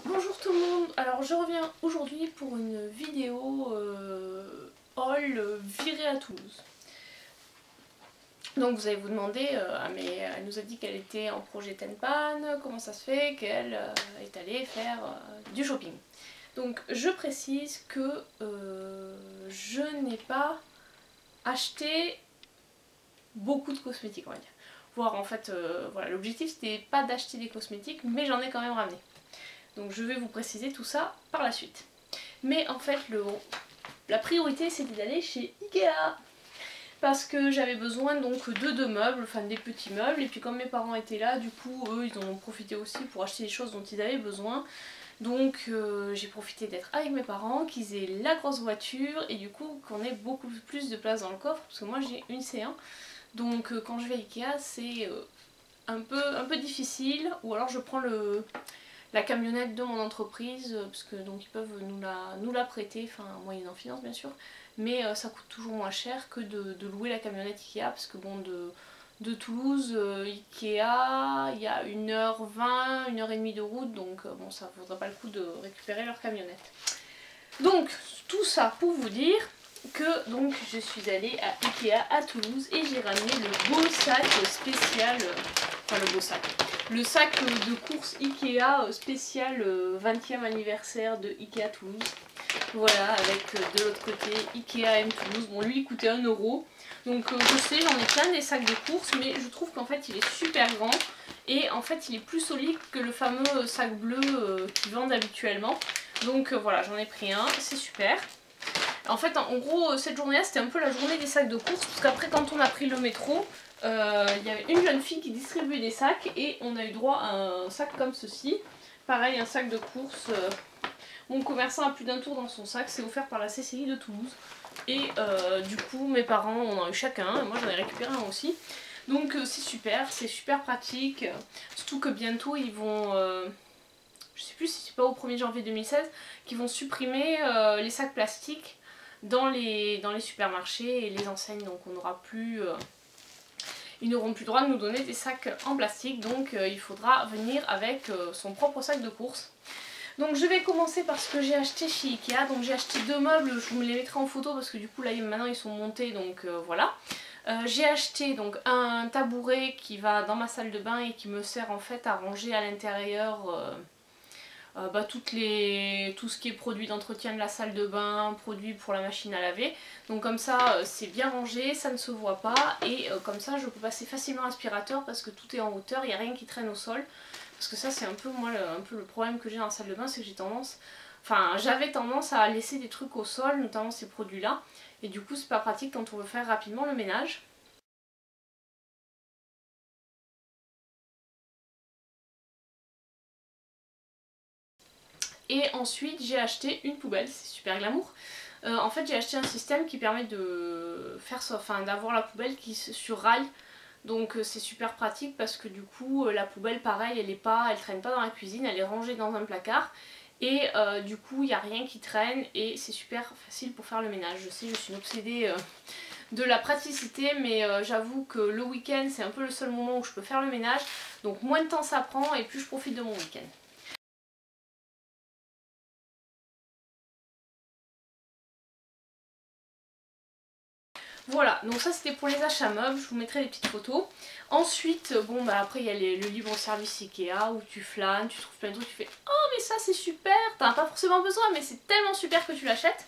Bonjour tout le monde, alors je reviens aujourd'hui pour une vidéo haul virée à Toulouse. Donc vous allez vous demander, mais elle nous a dit qu'elle était en projet Tenpan, comment ça se fait qu'elle est allée faire du shopping. Donc je précise que je n'ai pas acheté beaucoup de cosmétiques, on va dire. Voire en fait, voilà, l'objectif c'était pas d'acheter des cosmétiques, mais j'en ai quand même ramené. Donc je vais vous préciser tout ça par la suite. Mais en fait, la priorité c'était d'aller chez Ikea. Parce que j'avais besoin donc de deux meubles, enfin des petits meubles. Et puis comme mes parents étaient là, du coup eux ils en ont profité aussi pour acheter les choses dont ils avaient besoin. Donc j'ai profité d'être avec mes parents, qu'ils aient la grosse voiture et du coup qu'on ait beaucoup plus de place dans le coffre. Parce que moi j'ai une C1. Donc quand je vais à Ikea c'est un peu difficile. Ou alors je prends la camionnette de mon entreprise, parce que donc ils peuvent nous la prêter, enfin moyennant finance bien sûr, mais ça coûte toujours moins cher que de louer la camionnette Ikea, parce que bon de Toulouse, Ikea, il y a 1h20, 1h30 de route, donc bon ça ne vaudrait pas le coup de récupérer leur camionnette. Donc tout ça pour vous dire que donc je suis allée à Ikea à Toulouse et j'ai ramené le beau sac spécial, enfin le beau sac, le sac de course Ikea spécial 20e anniversaire de Ikea Toulouse. Voilà, avec de l'autre côté Ikea M Toulouse. Bon lui il coûtait 1 €. Donc je sais, j'en ai plein des sacs de course, mais je trouve qu'en fait il est super grand. Et en fait il est plus solide que le fameux sac bleu qu'ils vendent habituellement. Donc voilà, j'en ai pris un, c'est super. En fait, en gros, cette journée-là, c'était un peu la journée des sacs de course, parce qu'après, quand on a pris le métro, il y avait une jeune fille qui distribuait des sacs, et on a eu droit à un sac comme ceci. Pareil, un sac de course. Mon commerçant a plus d'un tour dans son sac, c'est offert par la CCI de Toulouse. Et du coup, mes parents en ont eu chacun, et moi j'en ai récupéré un aussi. Donc c'est super pratique. Surtout que bientôt, ils vont... je sais plus si c'est pas au 1er janvier 2016 qu'ils vont supprimer les sacs plastiques dans les supermarchés et les enseignes, donc on n'aura plus ils n'auront plus le droit de nous donner des sacs en plastique, donc il faudra venir avec son propre sac de course. Donc je vais commencer par ce que j'ai acheté chez Ikea. Donc j'ai acheté deux meubles, je vous les mettrai en photo parce que du coup là maintenant ils sont montés, donc voilà. J'ai acheté donc un tabouret qui va dans ma salle de bain et qui me sert en fait à ranger à l'intérieur tout ce qui est produit d'entretien de la salle de bain, produit pour la machine à laver. Donc comme ça c'est bien rangé, ça ne se voit pas, et comme ça je peux passer facilement l'aspirateur parce que tout est en hauteur, il n'y a rien qui traîne au sol. Parce que ça c'est un peu moi un peu le problème que j'ai dans la salle de bain, c'est que j'avais tendance à laisser des trucs au sol, notamment ces produits là, et du coup c'est pas pratique quand on veut faire rapidement le ménage. Et ensuite j'ai acheté une poubelle, c'est super glamour. En fait j'ai acheté un système qui permet de faire ça, d'avoir la poubelle qui sur rail. Donc c'est super pratique parce que du coup la poubelle pareil elle traîne pas dans la cuisine, elle est rangée dans un placard. Et du coup il n'y a rien qui traîne et c'est super facile pour faire le ménage. Je sais, je suis une obsédée de la praticité, mais j'avoue que le week-end c'est un peu le seul moment où je peux faire le ménage. Donc moins de temps ça prend et plus je profite de mon week-end. Voilà, donc ça c'était pour les achats meubles, je vous mettrai des petites photos. Ensuite, bon bah après il y a le libre service Ikea où tu flânes, tu trouves plein de trucs, tu fais oh mais ça c'est super, t'en as pas forcément besoin mais c'est tellement super que tu l'achètes.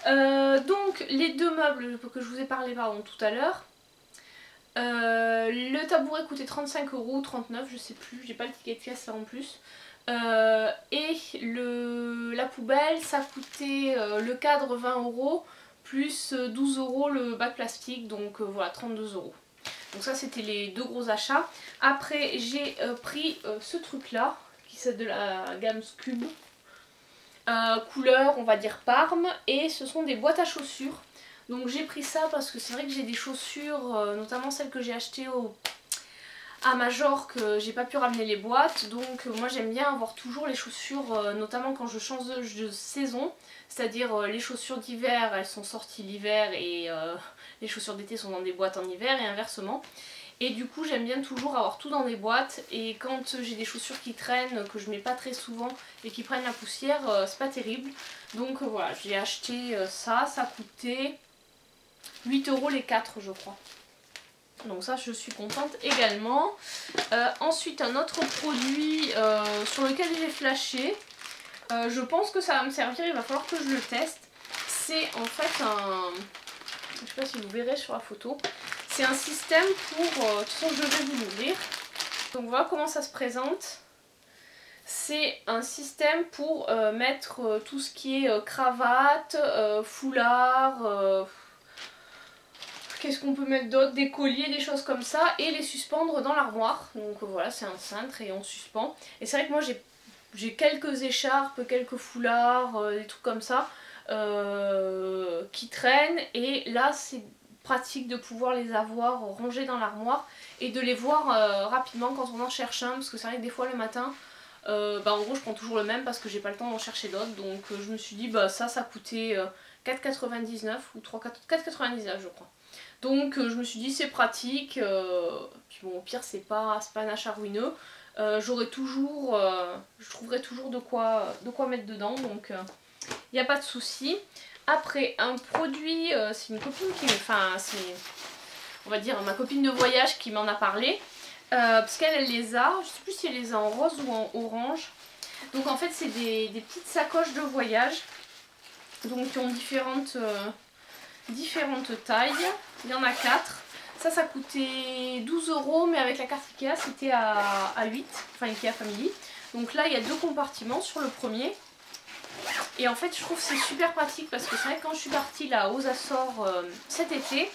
Donc les deux meubles que je vous ai parlé tout à l'heure. Le tabouret coûtait 35 €, 39 je sais plus, j'ai pas le ticket de caisse là en plus. Et la poubelle ça coûtait le cadre 20 € plus 12 € le bac plastique, donc voilà 32 €. Donc ça c'était les deux gros achats. Après j'ai pris ce truc là, qui c'est de la gamme Scube, couleur on va dire Parme, et ce sont des boîtes à chaussures. Donc j'ai pris ça parce que c'est vrai que j'ai des chaussures, notamment celles que j'ai achetées à Majorque, j'ai pas pu ramener les boîtes, donc moi j'aime bien avoir toujours les chaussures, notamment quand je change de saison, c'est-à-dire les chaussures d'hiver elles sont sorties l'hiver et les chaussures d'été sont dans des boîtes en hiver et inversement. Et du coup j'aime bien toujours avoir tout dans des boîtes, et quand j'ai des chaussures qui traînent, que je mets pas très souvent et qui prennent la poussière, c'est pas terrible. Donc voilà, j'ai acheté ça, ça coûtait 8 € les 4 je crois. Donc ça je suis contente également. Ensuite un autre produit sur lequel j'ai flashé, je pense que ça va me servir, il va falloir que je le teste. C'est en fait un... je sais pas si vous verrez sur la photo. C'est un système pour... de toute façon je vais vous l'ouvrir. Donc voilà comment ça se présente. C'est un système pour mettre tout ce qui est cravate, foulard... qu'est-ce qu'on peut mettre d'autre? Des colliers, des choses comme ça, et les suspendre dans l'armoire. Donc voilà, c'est un cintre et on suspend. Et c'est vrai que moi j'ai quelques écharpes, quelques foulards, des trucs comme ça qui traînent. Et là c'est pratique de pouvoir les avoir rangés dans l'armoire et de les voir rapidement quand on en cherche un. Parce que c'est vrai que des fois le matin, en gros je prends toujours le même parce que j'ai pas le temps d'en chercher d'autres. Donc je me suis dit bah ça coûtait 4,99 ou 4,99 je crois. Donc je me suis dit c'est pratique, puis bon au pire c'est pas un achat ruineux, je trouverai toujours de quoi mettre dedans, donc il n'y a pas de souci. Après un produit, c'est une copine qui, enfin c'est on va dire ma copine de voyage qui m'en a parlé, parce qu'elle les a, je sais plus si elle les a en rose ou en orange. Donc en fait c'est des petites sacoches de voyage, donc qui ont différentes tailles. Il y en a 4. Ça coûtait 12 € mais avec la carte Ikea c'était à 8, enfin Ikea Family. Donc là il y a 2 compartiments sur le premier. Et en fait je trouve que c'est super pratique parce que c'est vrai que quand je suis partie là aux Açores cet été,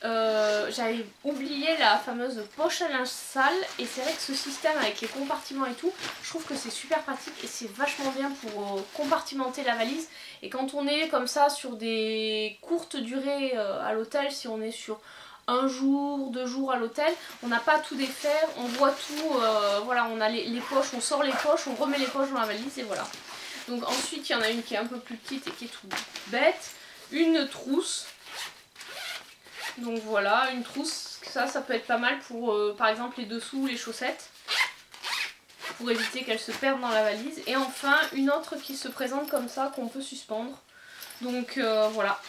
j'avais oublié la fameuse poche à linge sale, et c'est vrai que ce système avec les compartiments et tout, je trouve que c'est super pratique et c'est vachement bien pour compartimenter la valise. Et quand on est comme ça sur des courtes durées à l'hôtel, si on est sur 1 jour, 2 jours à l'hôtel, on n'a pas à tout défaire, on voit tout, voilà, on a les poches, on sort les poches, on remet les poches dans la valise et voilà. Donc ensuite il y en a une qui est un peu plus petite et qui est tout bête, une trousse. Donc voilà, une trousse, ça peut être pas mal pour par exemple les dessous, les chaussettes, pour éviter qu'elles se perdent dans la valise. Et enfin une autre qui se présente comme ça, qu'on peut suspendre. Donc voilà.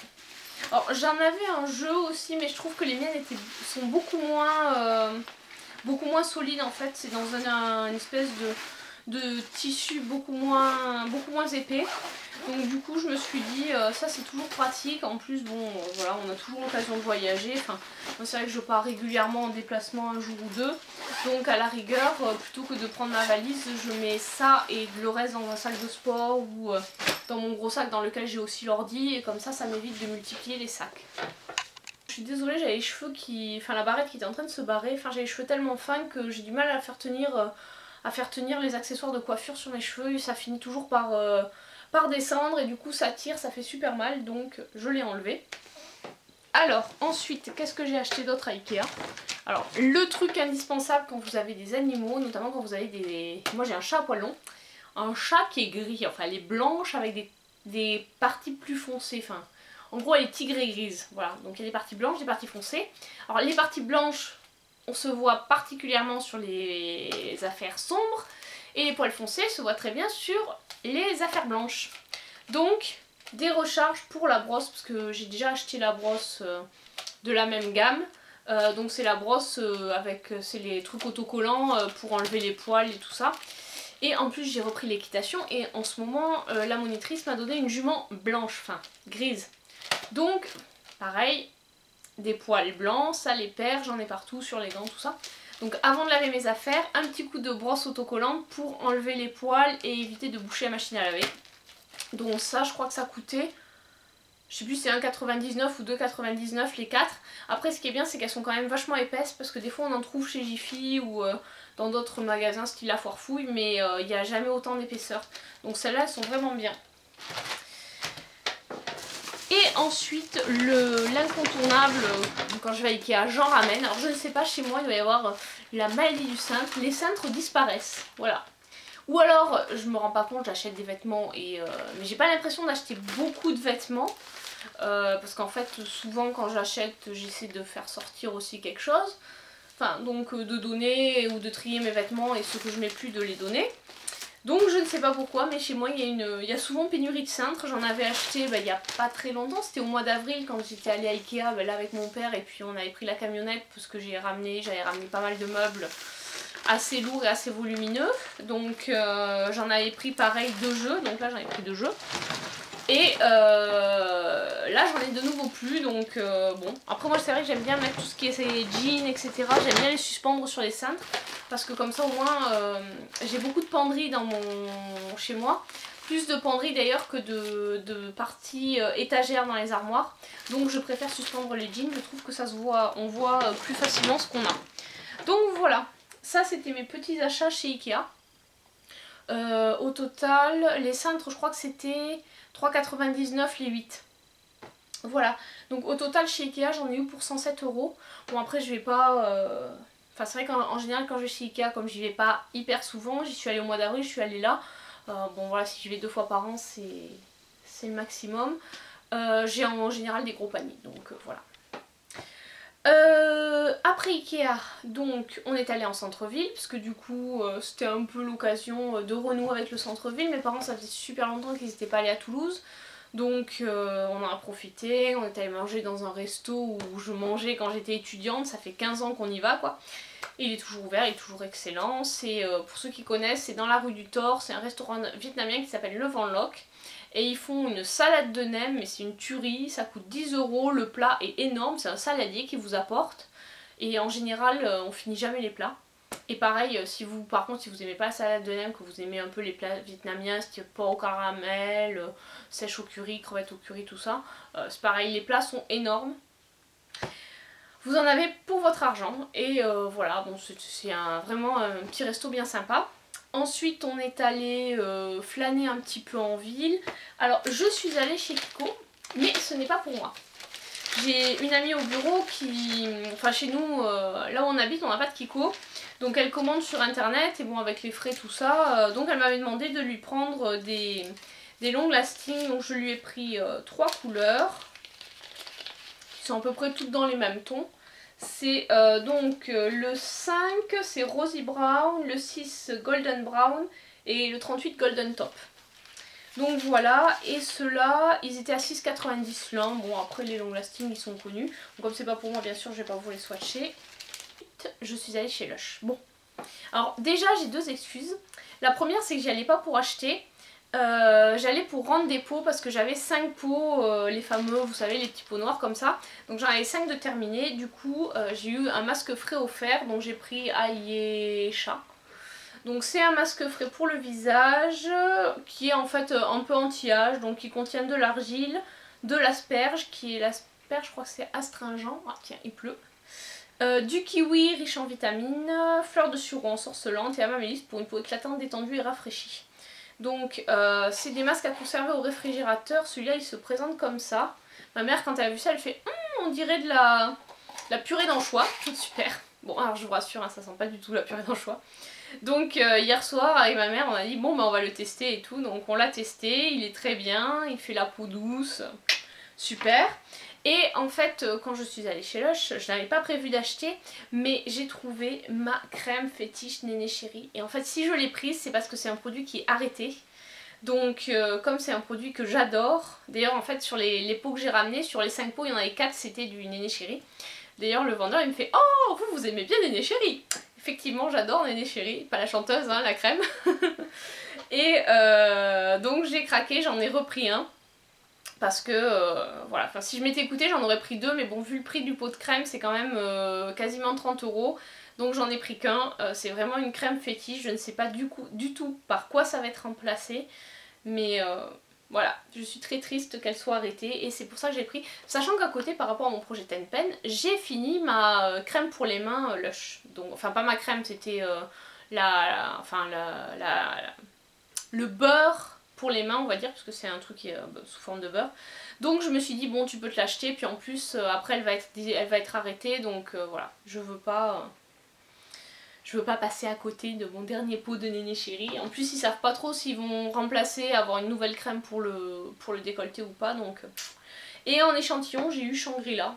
Alors j'en avais un jeu aussi, mais je trouve que les miennes sont beaucoup moins solides en fait. C'est dans une espèce de tissu beaucoup moins épais. Donc du coup je me suis dit ça c'est toujours pratique. En plus bon voilà, on a toujours l'occasion de voyager. Enfin moi c'est vrai que je pars régulièrement en déplacement un jour ou deux. Donc à la rigueur plutôt que de prendre ma valise, je mets ça et le reste dans un sac de sport ou dans mon gros sac dans lequel j'ai aussi l'ordi, et comme ça m'évite de multiplier les sacs. Je suis désolée, j'avais les cheveux enfin la barrette qui était en train de se barrer. Enfin j'ai les cheveux tellement fins que j'ai du mal à faire tenir les accessoires de coiffure sur mes cheveux, et ça finit toujours par descendre et du coup ça tire, ça fait super mal, donc je l'ai enlevé. Alors ensuite, qu'est-ce que j'ai acheté d'autre à Ikea? Alors le truc indispensable quand vous avez des animaux, notamment quand vous avez des... Moi j'ai un chat à poils longs, un chat qui est gris, enfin elle est blanche avec des parties plus foncées, enfin en gros elle est tigrée grise, voilà, donc il y a des parties blanches, des parties foncées. Alors les parties blanches, on se voit particulièrement sur les affaires sombres, et les poils foncés se voient très bien sur les affaires blanches. Donc des recharges pour la brosse, parce que j'ai déjà acheté la brosse de la même gamme. Donc c'est la brosse avec c'est les trucs autocollants pour enlever les poils et tout ça. Et en plus j'ai repris l'équitation, et en ce moment la monitrice m'a donné une jument blanche, enfin grise. Donc pareil, des poils blancs, ça les perd, j'en ai partout sur les gants, tout ça. Donc avant de laver mes affaires, un petit coup de brosse autocollante pour enlever les poils et éviter de boucher la machine à laver. Donc ça je crois que ça coûtait, je sais plus si c'est 1,99 ou 2,99 les 4. Après ce qui est bien c'est qu'elles sont quand même vachement épaisses, parce que des fois on en trouve chez Jiffy ou dans d'autres magasins style La Foire Fouille, mais il n'y a jamais autant d'épaisseur. Donc celles-là elles sont vraiment bien. Et ensuite l'incontournable, quand je vais à Ikea j'en ramène. Alors je ne sais pas, chez moi il doit y avoir la maladie du cintre, les cintres disparaissent, voilà. Ou alors je me rends pas compte, j'achète des vêtements mais j'ai pas l'impression d'acheter beaucoup de vêtements, parce qu'en fait souvent quand j'achète j'essaie de faire sortir aussi quelque chose. enfin donc de donner ou de trier mes vêtements et ceux que je mets plus de les donner. Donc je ne sais pas pourquoi, mais chez moi il y a souvent pénurie de cintres. J'en avais acheté il n'y a pas très longtemps, c'était au mois d'avril quand j'étais allée à Ikea là avec mon père, et puis on avait pris la camionnette parce que j'avais ramené pas mal de meubles assez lourds et assez volumineux. Donc j'en avais pris pareil 2 jeux, donc là j'en ai pris 2 jeux. Et là j'en ai de nouveau plus, donc bon. Après moi c'est vrai que j'aime bien mettre tout ce qui est jeans, etc. J'aime bien les suspendre sur les cintres. Parce que comme ça au moins j'ai beaucoup de penderies chez moi. Plus de penderies d'ailleurs que de parties étagères dans les armoires. Donc je préfère suspendre les jeans, je trouve que ça se voit, on voit plus facilement ce qu'on a. Donc voilà, ça c'était mes petits achats chez Ikea. Au total, les cintres je crois que c'était 3,99 les 8. Voilà, donc au total chez Ikea j'en ai eu pour 107 €. Bon après je vais pas... Enfin c'est vrai qu'en général quand je vais chez Ikea, comme j'y vais pas hyper souvent, j'y suis allée au mois d'avril, je suis allée là. Bon voilà, si je vais 2 fois par an c'est le maximum. J'ai en général des gros paniers, donc voilà. Après Ikea, donc on est allé en centre-ville, parce que du coup c'était un peu l'occasion de renouer avec le centre-ville. Mes parents ça faisait super longtemps qu'ils n'étaient pas allés à Toulouse. Donc on en a profité, on est allé manger dans un resto où je mangeais quand j'étais étudiante, ça fait 15 ans qu'on y va quoi. Et il est toujours ouvert, il est toujours excellent. C'est pour ceux qui connaissent, c'est dans la rue du Thor, c'est un restaurant vietnamien qui s'appelle Le Van Loc. Et ils font une salade de nem, mais c'est une tuerie, ça coûte 10 €, le plat est énorme, c'est un saladier qui vous apporte. Et en général on finit jamais les plats. Et pareil, si vous, par contre, si vous aimez pas la salade de nem, que vous aimez un peu les plats vietnamiens, style porc au caramel, sèche au curry, crevettes au curry, tout ça, c'est pareil, les plats sont énormes. Vous en avez pour votre argent, et voilà, bon, c'est vraiment un petit resto bien sympa. Ensuite, on est allé flâner un petit peu en ville. Alors, je suis allée chez Kiko, mais ce n'est pas pour moi. J'ai une amie au bureau qui... Enfin, chez nous, là où on habite, on n'a pas de Kiko. Donc elle commande sur internet, et bon avec les frais tout ça, donc elle m'avait demandé de lui prendre des long lasting, donc je lui ai pris 3 couleurs, qui sont à peu près toutes dans les mêmes tons. C'est donc le 5 c'est Rosy Brown, le 6 Golden Brown et le 38 Golden Top. Donc voilà, et ceux-là, ils étaient à 6,90 l'un. Bon après les long lasting ils sont connus, donc comme c'est pas pour moi bien sûr je vais pas vous les swatcher. Je suis allée chez Lush. Bon, alors déjà j'ai 2 excuses. La première c'est que j'y allais pas pour acheter, j'allais pour rendre des pots parce que j'avais 5 pots, les fameux, vous savez, les petits pots noirs comme ça. Donc j'en avais 5 de terminés, du coup j'ai eu un masque frais offert, donc j'ai pris Ayesha. Donc c'est un masque frais pour le visage qui est en fait un peu anti-âge, donc qui contient de l'argile, de l'asperge, qui est l'asperge, je crois que c'est astringent, ah tiens il pleut. Du kiwi riche en vitamines, fleur de sureau ensorcelante et amamélis pour une peau éclatante, détendue et rafraîchie. Donc c'est des masques à conserver au réfrigérateur, celui-là il se présente comme ça. Ma mère quand elle a vu ça elle fait on dirait de la purée d'anchois, super. Bon alors je vous rassure, hein, ça sent pas du tout la purée d'anchois. Donc hier soir avec ma mère on a dit bon bah on va le tester et tout, donc on l'a testé, il est très bien, il fait la peau douce, super. Et en fait quand je suis allée chez Lush, je n'avais pas prévu d'acheter, mais j'ai trouvé ma crème fétiche Néné Chérie. Et en fait si je l'ai prise c'est parce que c'est un produit qui est arrêté. Donc comme c'est un produit que j'adore, d'ailleurs en fait sur les pots que j'ai ramenés, sur les 5 pots il y en avait 4 c'était du Néné Chérie. D'ailleurs le vendeur il me fait oh vous aimez bien Néné Chérie. Effectivement j'adore Néné Chérie, pas la chanteuse hein, la crème. Et donc j'ai craqué, j'en ai repris un. Parce que voilà, enfin, si je m'étais écoutée j'en aurais pris 2, mais bon vu le prix du pot de crème c'est quand même quasiment 30 €. Donc j'en ai pris qu'un, c'est vraiment une crème fétiche, je ne sais pas du tout par quoi ça va être remplacé. Mais voilà, je suis très triste qu'elle soit arrêtée et c'est pour ça que j'ai pris. Sachant qu'à côté par rapport à mon projet Ten Pen, j'ai fini ma crème pour les mains Lush. Donc, enfin pas ma crème, c'était le beurre pour les mains on va dire, parce que c'est un truc qui est sous forme de beurre. Donc je me suis dit bon tu peux te l'acheter, puis en plus après elle va être arrêtée, donc voilà, je veux pas passer à côté de mon dernier pot de Néné Chérie. En plus ils savent pas trop s'ils vont remplacer, avoir une nouvelle crème pour le décolleté ou pas, donc... Et en échantillon j'ai eu Shangri-La.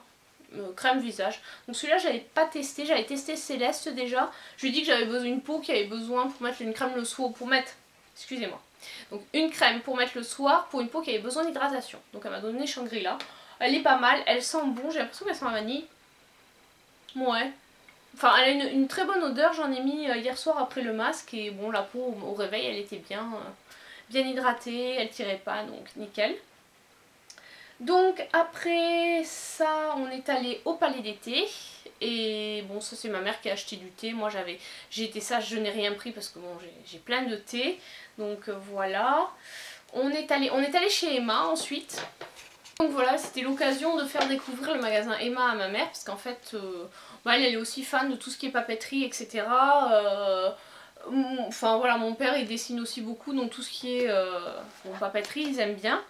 crème visage. Donc celui-là j'avais pas testé, j'avais testé Céleste déjà. Je lui ai dit que j'avais besoin d'une peau qui avait besoin pour mettre une crème le soir, pour mettre, excusez-moi. Donc une crème pour mettre le soir pour une peau qui avait besoin d'hydratation. Donc elle m'a donné Shangri-La. Elle est pas mal, elle sent bon, j'ai l'impression qu'elle sent la vanille. Ouais. Enfin elle a une très bonne odeur, j'en ai mis hier soir après le masque et bon la peau au réveil elle était bien, bien hydratée, elle tirait pas donc nickel. Donc après ça on est allé au Palais d'été et bon ça c'est ma mère qui a acheté du thé, moi j'ai été sage, je n'ai rien pris parce que bon j'ai plein de thé, donc voilà. On est allé chez Emma ensuite, donc voilà c'était l'occasion de faire découvrir le magasin Emma à ma mère parce qu'en fait elle est aussi fan de tout ce qui est papeterie etc. Enfin voilà mon père il dessine aussi beaucoup donc tout ce qui est papeterie ils aiment bien.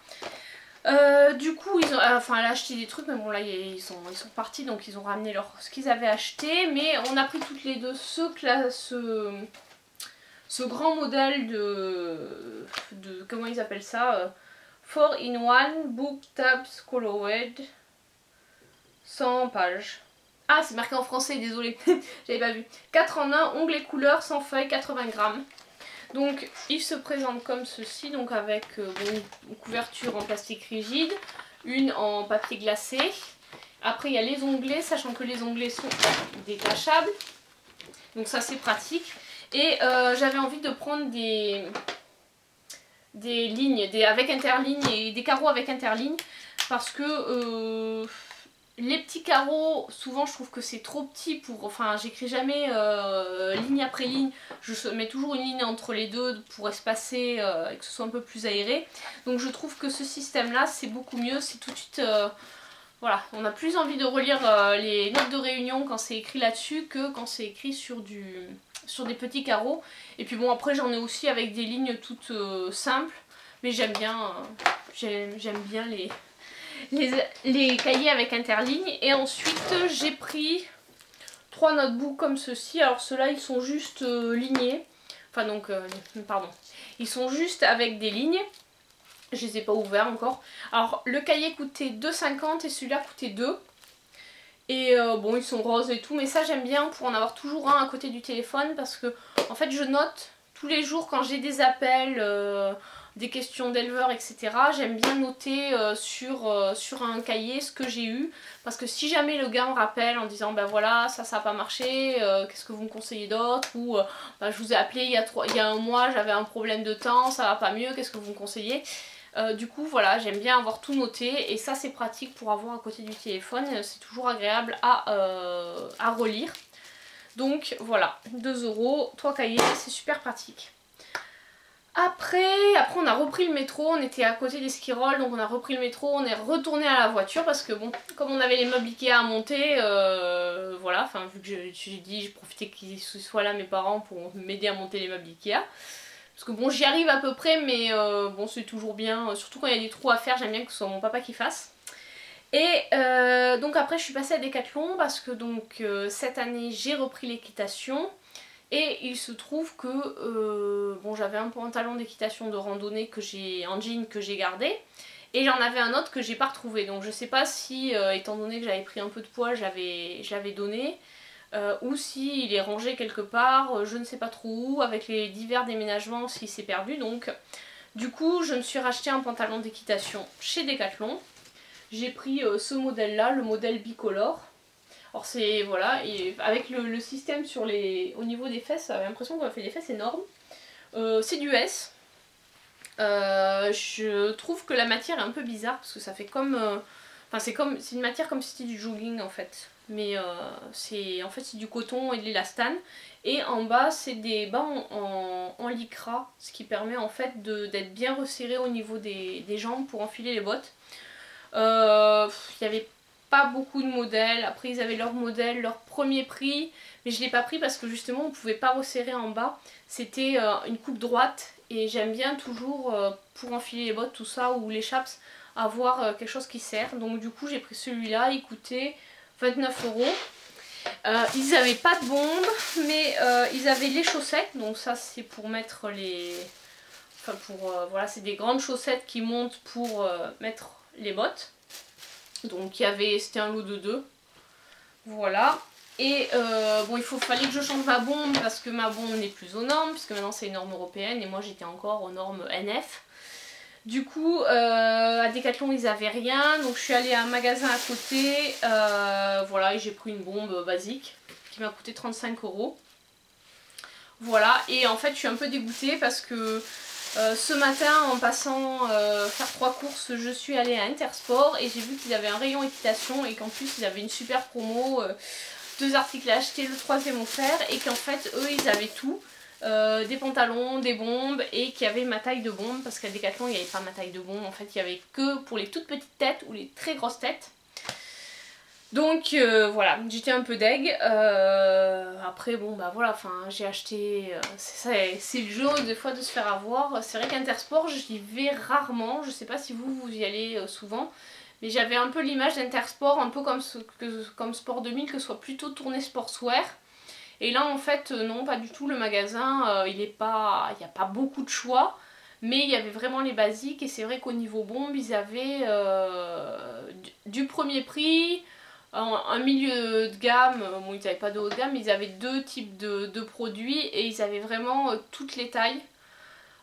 Du coup elle a acheté des trucs mais bon là ils sont partis donc ils ont ramené ce qu'ils avaient acheté, mais on a pris toutes les deux ce grand modèle de comment ils appellent ça, 4-in-1 Book Tabs Colored 100 pages. Ah c'est marqué en français, désolé, j'avais pas vu. 4 en 1, ongles et couleurs, 100 feuilles, 80 grammes. Donc il se présente comme ceci, donc avec une couverture en plastique rigide, une en papier glacé. Après il y a les onglets, sachant que les onglets sont détachables. Donc ça c'est pratique. Et j'avais envie de prendre des lignes, avec interlignes et des carreaux avec interlignes. Parce que les petits carreaux, souvent je trouve que c'est trop petit pour... Enfin j'écris jamais ligne après ligne, je mets toujours une ligne entre les deux pour espacer et que ce soit un peu plus aéré. Donc je trouve que ce système là c'est beaucoup mieux, c'est tout de suite... voilà, on a plus envie de relire les notes de réunion quand c'est écrit là-dessus que quand c'est écrit sur des petits carreaux. Et puis bon après j'en ai aussi avec des lignes toutes simples, mais j'aime bien les cahiers avec interligne. Et ensuite j'ai pris 3 notebooks comme ceci. Alors ceux-là ils sont juste lignés, enfin donc pardon, ils sont juste avec des lignes. Je les ai pas ouverts encore. Alors le cahier coûtait 2,50 et celui-là coûtait 2. Et bon ils sont roses et tout, mais ça j'aime bien pour en avoir toujours un à côté du téléphone parce que en fait je note tous les jours quand j'ai des appels, des questions d'éleveurs etc. J'aime bien noter sur un cahier ce que j'ai eu, parce que si jamais le gars me rappelle en disant ben voilà ça n'a pas marché, qu'est-ce que vous me conseillez d'autre, ou ben, je vous ai appelé il y a un mois, j'avais un problème de temps, ça va pas mieux, qu'est-ce que vous me conseillez. Du coup voilà, j'aime bien avoir tout noté et ça c'est pratique pour avoir à côté du téléphone, c'est toujours agréable à relire. Donc voilà, 2 €, 3 cahiers, c'est super pratique. Après on a repris le métro, on était à côté des skirolles, donc on a repris le métro, on est retourné à la voiture parce que bon, comme on avait les meubles Ikea à monter, voilà, enfin vu que j'ai dit, j'ai profité qu'ils soient là mes parents pour m'aider à monter les meubles Ikea. Parce que bon j'y arrive à peu près mais bon c'est toujours bien, surtout quand il y a des trous à faire, j'aime bien que ce soit mon papa qui fasse. Et donc après je suis passée à Decathlon parce que donc cette année j'ai repris l'équitation. Et il se trouve que bon j'avais un pantalon d'équitation de randonnée en jean que j'ai gardé. Et j'en avais un autre que j'ai pas retrouvé. Donc je sais pas si étant donné que j'avais pris un peu de poids j'avais donné. Ou s'il est rangé quelque part, je ne sais pas trop où, avec les divers déménagements s'il s'est perdu. Donc du coup je me suis racheté un pantalon d'équitation chez Decathlon. J'ai pris ce modèle là, le modèle bicolore. Alors c'est voilà, et avec le système au niveau des fesses, j'avais l'impression qu'on a fait des fesses énormes. C'est du S. Je trouve que la matière est un peu bizarre parce que ça fait comme... c'est une matière comme si c'était du jogging en fait. Mais en fait c'est du coton et de l'élastane. Et en bas c'est des bas en lycra, ce qui permet en fait d'être bien resserré au niveau des jambes pour enfiler les bottes. Il y avait pas beaucoup de modèles, après ils avaient leur modèle, leur premier prix, mais je l'ai pas pris parce que justement on pouvait pas resserrer en bas, c'était une coupe droite et j'aime bien toujours pour enfiler les bottes tout ça ou les chaps avoir quelque chose qui serre, donc du coup j'ai pris celui-là, il coûtait 29 €. Ils avaient pas de bombe mais ils avaient les chaussettes, donc ça c'est pour mettre les... Enfin voilà, c'est des grandes chaussettes qui montent pour mettre les bottes. Donc c'était un lot de 2. Voilà. Et bon, fallait que je change ma bombe parce que ma bombe n'est plus aux normes, puisque maintenant c'est une norme européenne et moi j'étais encore aux normes NF. Du coup, à Decathlon ils avaient rien, donc je suis allée à un magasin à côté, voilà, et j'ai pris une bombe basique qui m'a coûté 35 €. Voilà, et en fait je suis un peu dégoûtée parce que ce matin en passant faire 3 courses, je suis allée à Intersport et j'ai vu qu'ils avaient un rayon équitation et qu'en plus ils avaient une super promo, 2 articles à acheter, le 3e offert, et qu'en fait eux ils avaient tout. Des pantalons, des bombes, et qu'il y avait ma taille de bombe, parce qu'à Decathlon il n'y avait pas ma taille de bombe, en fait il n'y avait que pour les toutes petites têtes ou les très grosses têtes. Donc voilà, j'étais un peu deg. Après bon bah voilà, enfin j'ai acheté, c'est le jeu des fois de se faire avoir. C'est vrai qu'Intersport j'y vais rarement, je sais pas si vous y allez souvent, mais j'avais un peu l'image d'Intersport, un peu comme Sport 2000, que ce soit plutôt tourné sportswear. Et là en fait non, pas du tout, le magasin il n'y a pas beaucoup de choix, mais il y avait vraiment les basiques. Et c'est vrai qu'au niveau bombe ils avaient du premier prix, un milieu de gamme, bon ils n'avaient pas de haut de gamme, mais ils avaient 2 types de produits et ils avaient vraiment toutes les tailles,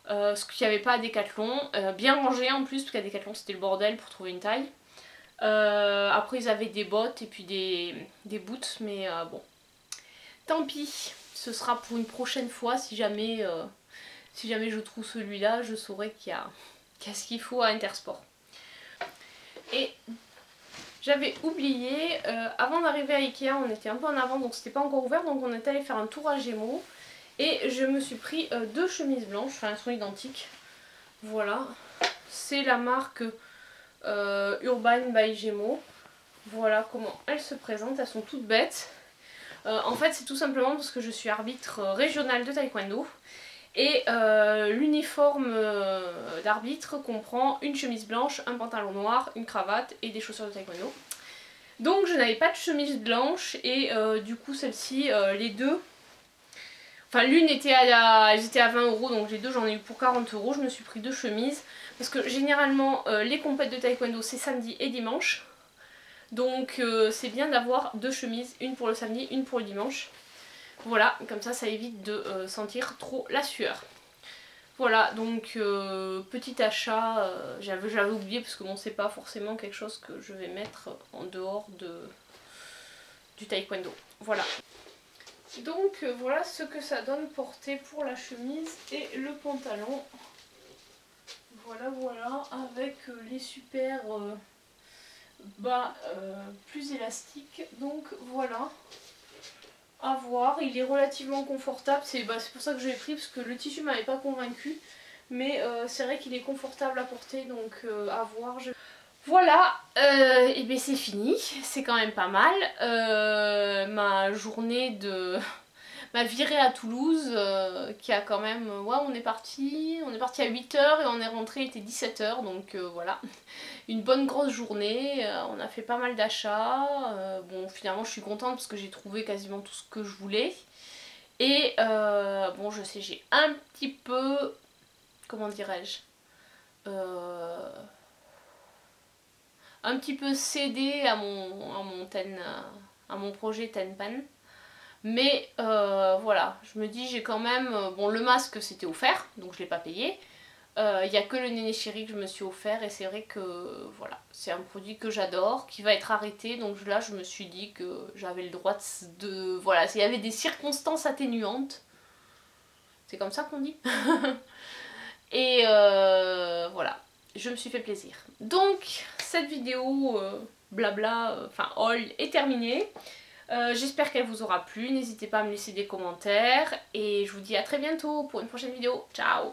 ce qu'il n'y avait pas à Decathlon, bien rangé en plus, parce qu'à Decathlon c'était le bordel pour trouver une taille. Après ils avaient des bottes et puis des boots, mais bon. Tant pis, ce sera pour une prochaine fois. Si jamais je trouve celui-là, je saurai qu'il y a ce qu'il faut à Intersport. Et j'avais oublié, avant d'arriver à Ikea, on était un peu en avant, donc c'était pas encore ouvert, donc on est allé faire un tour à Gémeaux. Et je me suis pris 2 chemises blanches, enfin elles sont identiques. Voilà, c'est la marque Urban by Gémeaux. Voilà comment elles se présentent, elles sont toutes bêtes. En fait c'est tout simplement parce que je suis arbitre régional de taekwondo et l'uniforme d'arbitre comprend une chemise blanche, un pantalon noir, une cravate et des chaussures de taekwondo. Donc je n'avais pas de chemise blanche et du coup celle-ci, les deux, enfin l'une était elles étaient à 20 €, donc les deux j'en ai eu pour 40 €. Je me suis pris 2 chemises parce que généralement les compètes de taekwondo c'est samedi et dimanche. Donc c'est bien d'avoir 2 chemises, une pour le samedi, une pour le dimanche. Voilà, comme ça évite de sentir trop la sueur. Voilà, donc petit achat, j'avais oublié parce que bon c'est pas forcément quelque chose que je vais mettre en dehors du taekwondo. Voilà. Donc voilà ce que ça donne porté pour la chemise et le pantalon. Voilà, voilà, avec les super bas plus élastiques. Donc voilà, à voir. Il est relativement confortable, c'est pour ça que je l'ai pris, parce que le tissu m'avait pas convaincu. Mais c'est vrai qu'il est confortable à porter, donc à voir. Voilà, et bien c'est fini, c'est quand même pas mal. Ma journée de... ma virée à Toulouse, qui a quand même... ouais, on est parti à 8 h et on est rentré, il était 17 h, donc voilà. Une bonne grosse journée, on a fait pas mal d'achats. Bon, finalement je suis contente parce que j'ai trouvé quasiment tout ce que je voulais. Et bon, je sais, j'ai un petit peu... comment dirais-je, un petit peu cédé à mon projet Tenpan. Mais voilà, je me dis, j'ai quand même... bon, le masque c'était offert, donc je l'ai pas payé. Il n'y a que le Néné Chéri que je me suis offert, et c'est vrai que voilà, c'est un produit que j'adore, qui va être arrêté. Donc là je me suis dit que j'avais le droit de... voilà, il y avait des circonstances atténuantes. C'est comme ça qu'on dit. Et voilà, je me suis fait plaisir. Donc cette vidéo blabla, enfin haul est terminée. J'espère qu'elle vous aura plu. N'hésitez pas à me laisser des commentaires. Et je vous dis à très bientôt pour une prochaine vidéo. Ciao!